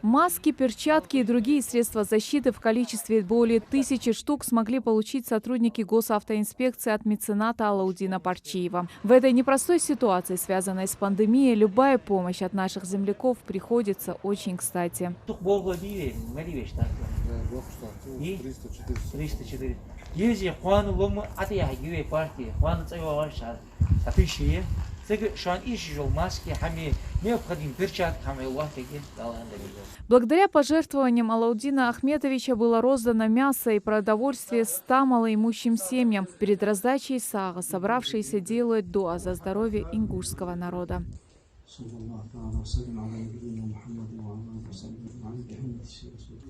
Маски, перчатки и другие средства защиты в количестве более 1000 штук смогли получить сотрудники госавтоинспекции от мецената Алаудина Парчиева. В этой непростой ситуации, связанной с пандемией, любая помощь от наших земляков приходится очень кстати. Благодаря пожертвованиям Алаудина Ахметовича было роздано мясо и продовольствие 100 малоимущим семьям. Перед раздачей сага собравшиеся делают дуа за здоровье ингушского народа.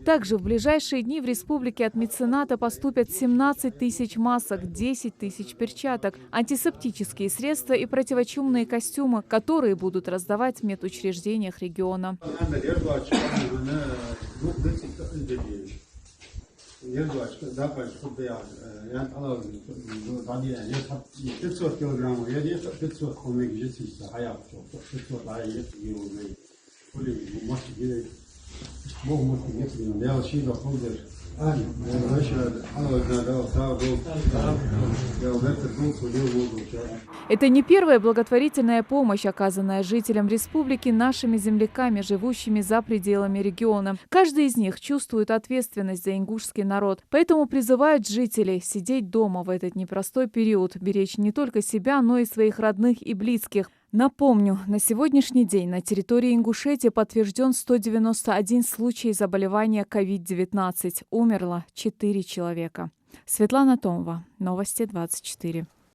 Также в ближайшие дни в республике от мецената поступят 17 тысяч масок, 10 тысяч перчаток, антисептические средства и противочумные костюмы, которые будут раздавать в медучреждениях региона. Это не первая благотворительная помощь, оказанная жителям республики нашими земляками, живущими за пределами региона. Каждый из них чувствует ответственность за ингушский народ. Поэтому призывают жителей сидеть дома в этот непростой период, беречь не только себя, но и своих родных и близких. Напомню, на сегодняшний день на территории Ингушетии подтвержден 191 случай заболевания COVID-19. Умерло 4 человека. Светлана Томова. Новости 24.